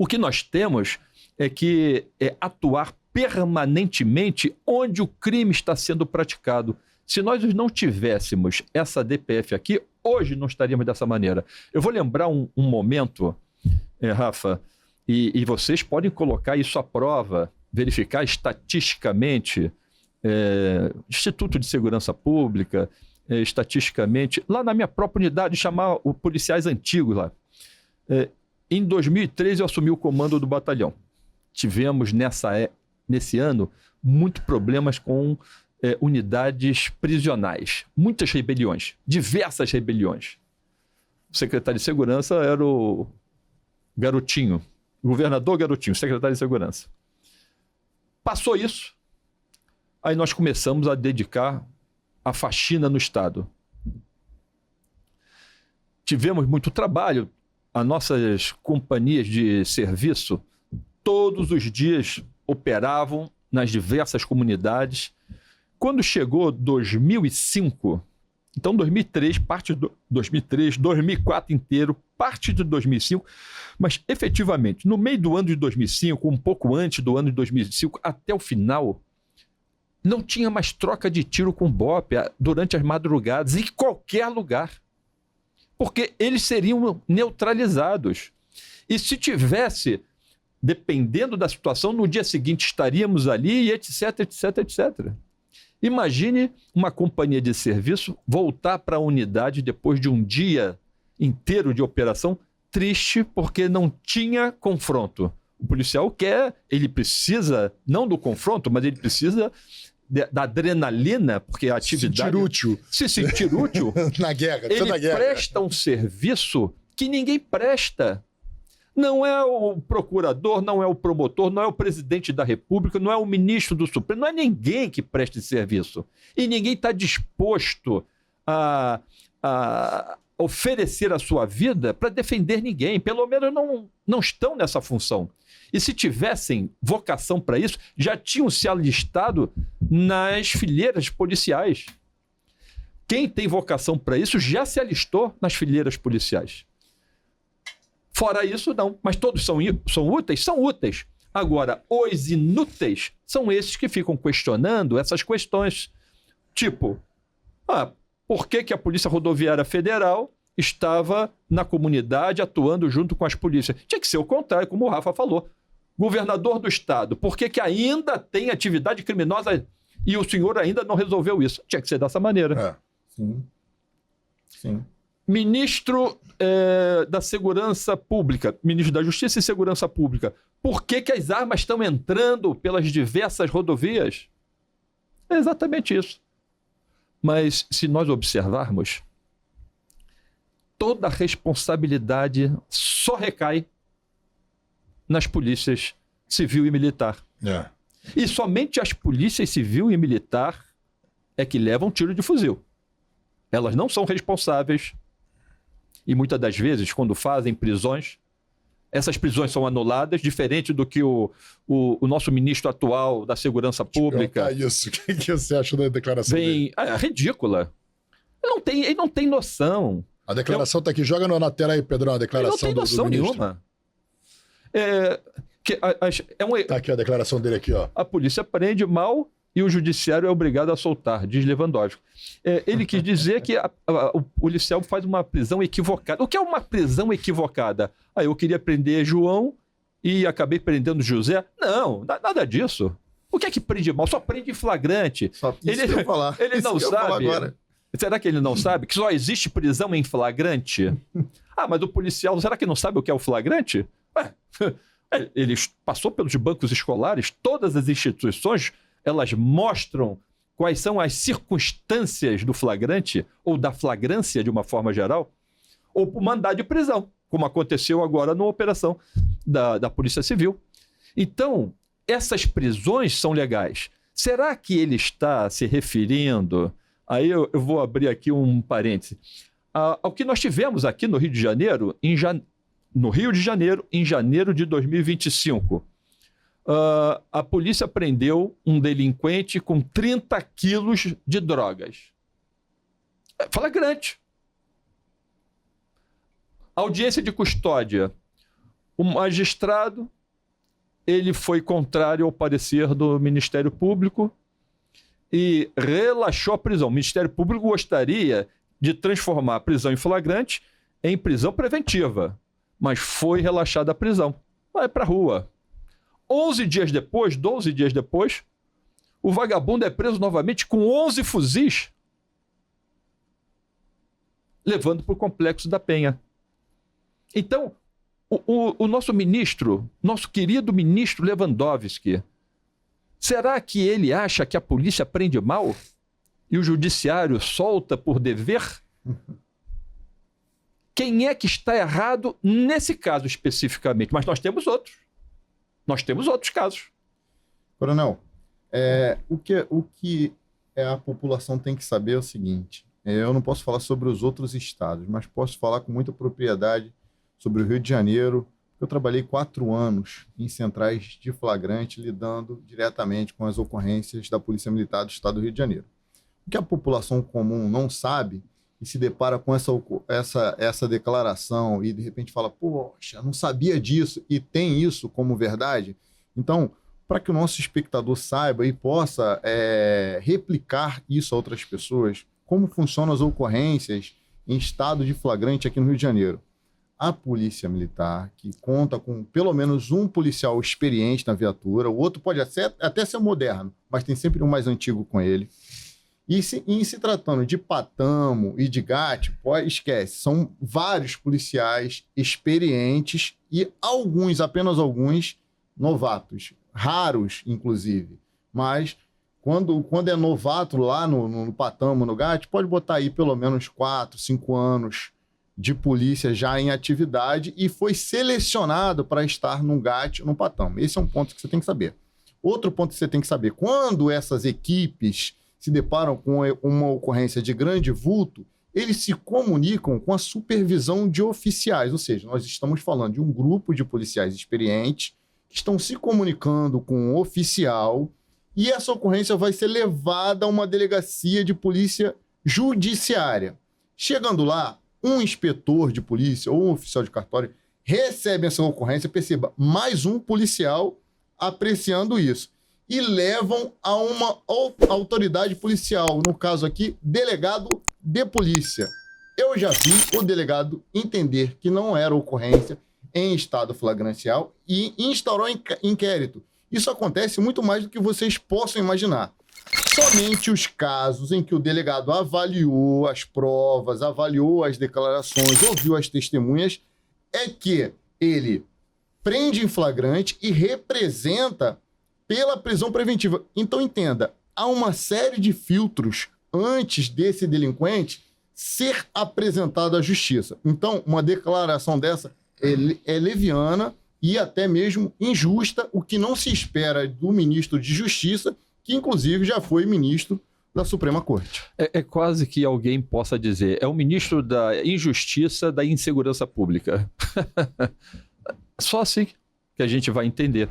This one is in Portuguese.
O que nós temos é que atuar permanentemente onde o crime está sendo praticado. Se nós não tivéssemos essa DPF aqui, hoje não estaríamos dessa maneira. Eu vou lembrar um momento, Rafa, e vocês podem colocar isso à prova, verificar estatisticamente, Instituto de Segurança Pública, estatisticamente, lá na minha própria unidade, chamar os policiais antigos lá. Em 2013 eu assumi o comando do batalhão. Tivemos nesse ano muitos problemas com unidades prisionais, muitas rebeliões, diversas rebeliões. O secretário de Segurança era o Garotinho, o governador Garotinho, secretário de Segurança. Passou isso, aí nós começamos a dedicar a faxina no Estado. Tivemos muito trabalho, as nossas companhias de serviço todos os dias operavam nas diversas comunidades. Quando chegou 2005, então 2003, parte de 2003, 2004 inteiro, parte de 2005, mas efetivamente, no meio do ano de 2005, um pouco antes do ano de 2005, até o final, não tinha mais troca de tiro com BOPE durante as madrugadas, em qualquer lugar, porque eles seriam neutralizados. E se tivesse, dependendo da situação, no dia seguinte estaríamos ali, e etc, etc, etc. Imagine uma companhia de serviço voltar para a unidade depois de um dia inteiro de operação triste porque não tinha confronto. O policial ele precisa, não do confronto, mas ele precisa da adrenalina, porque a atividade... Se sentir útil. Na guerra, ele presta um serviço que ninguém presta. Não é o procurador, não é o promotor, não é o presidente da República, não é o ministro do Supremo, não é ninguém que preste esse serviço. E ninguém está disposto a oferecer a sua vida para defender ninguém. Pelo menos não estão nessa função. E se tivessem vocação para isso, já tinham se alistado nas fileiras policiais. Quem tem vocação para isso já se alistou nas fileiras policiais. Fora isso, não. Mas todos são úteis? São úteis. Agora, os inúteis são esses que ficam questionando essas questões. Tipo, por que a Polícia Rodoviária Federal estava na comunidade atuando junto com as polícias? Tinha que ser o contrário, como o Rafa falou. Governador do Estado, por que ainda tem atividade criminosa e o senhor ainda não resolveu isso? Tinha que ser dessa maneira. Sim. Ministro da Segurança Pública, ministro da Justiça e Segurança Pública, por que as armas estão entrando pelas diversas rodovias? É exatamente isso. Mas se nós observarmos, toda a responsabilidade só recai nas polícias civil e militar. E somente as polícias civil e militar é que levam tiro de fuzil. Elas não são responsáveis. E muitas das vezes, quando fazem prisões, essas prisões são anuladas, diferente do que o nosso ministro atual da Segurança Pública... Isso. O que você acha da declaração dele? É ridícula. Ele não tem noção. A declaração está aqui. Joga na tela aí, Pedrão, a declaração do ministro. Ele não tem noção nenhuma. Tá aqui a declaração dele aqui, ó. A polícia prende mal e o judiciário é obrigado a soltar, diz Lewandowski. Ele quis dizer que o policial faz uma prisão equivocada. O que é uma prisão equivocada? Eu queria prender João e acabei prendendo José. Não, nada disso. O que é que prende mal? Só prende em flagrante. Ele não sabe. Será que ele não sabe que só existe prisão em flagrante? Mas o policial, será que não sabe o que é o flagrante? Ele passou pelos bancos escolares, todas as instituições, elas mostram quais são as circunstâncias do flagrante, ou da flagrância de uma forma geral, ou por mandado de prisão, como aconteceu agora numa operação da Polícia Civil. Então, essas prisões são legais. Será que ele está se referindo... Aí eu vou abrir aqui um parêntese. Ao que nós tivemos aqui no Rio de Janeiro, em janeiro de 2025. A polícia prendeu um delinquente com 30 quilos de drogas. Flagrante. Audiência de custódia. O magistrado, ele foi contrário ao parecer do Ministério Público e relaxou a prisão. O Ministério Público gostaria de transformar a prisão em flagrante em prisão preventiva, mas foi relaxada a prisão. Vai para a rua. 12 dias depois, o vagabundo é preso novamente com 11 fuzis, levando para o Complexo da Penha. Então, o nosso ministro, nosso querido ministro Lewandowski, será que ele acha que a polícia prende mal e o judiciário solta por dever? Quem é que está errado nesse caso especificamente? Mas nós temos outros. Nós temos outros casos. Coronel, o que a população tem que saber é o seguinte. Eu não posso falar sobre os outros estados, mas posso falar com muita propriedade sobre o Rio de Janeiro. Eu trabalhei 4 anos em centrais de flagrante, lidando diretamente com as ocorrências da Polícia Militar do Estado do Rio de Janeiro. O que a população comum não sabe e se depara com essa declaração e de repente fala, poxa, não sabia disso e tem isso como verdade. Então, para que o nosso espectador saiba e possa replicar isso a outras pessoas, como funcionam as ocorrências em estado de flagrante aqui no Rio de Janeiro. A Polícia Militar, que conta com pelo menos um policial experiente na viatura, o outro pode até ser moderno, mas tem sempre um mais antigo com ele. E se tratando de Patamo e de GAT, esquece, são vários policiais experientes e apenas alguns, novatos, raros inclusive, mas quando é novato lá no Patamo, no GAT, pode botar aí pelo menos 4, 5 anos de polícia já em atividade e foi selecionado para estar no GAT, no Patamo. Esse é um ponto que você tem que saber. Outro ponto que você tem que saber, quando essas equipes se deparam com uma ocorrência de grande vulto, eles se comunicam com a supervisão de oficiais, ou seja, nós estamos falando de um grupo de policiais experientes que estão se comunicando com um oficial e essa ocorrência vai ser levada a uma delegacia de polícia judiciária. Chegando lá, um inspetor de polícia ou um oficial de cartório recebe essa ocorrência, perceba, mais um policial apreciando isso. E levam a uma autoridade policial, no caso aqui, delegado de polícia. Eu já vi o delegado entender que não era ocorrência em estado flagrancial e instaurou inquérito. Isso acontece muito mais do que vocês possam imaginar. Somente os casos em que o delegado avaliou as provas, avaliou as declarações, ouviu as testemunhas, é que ele prende em flagrante e representa pela prisão preventiva. Então, entenda, há uma série de filtros antes desse delinquente ser apresentado à justiça. Então, uma declaração dessa é leviana e até mesmo injusta, o que não se espera do ministro de Justiça, que inclusive já foi ministro da Suprema Corte. É quase que alguém possa dizer, é o ministro da Injustiça, da Insegurança Pública. Só assim que a gente vai entender.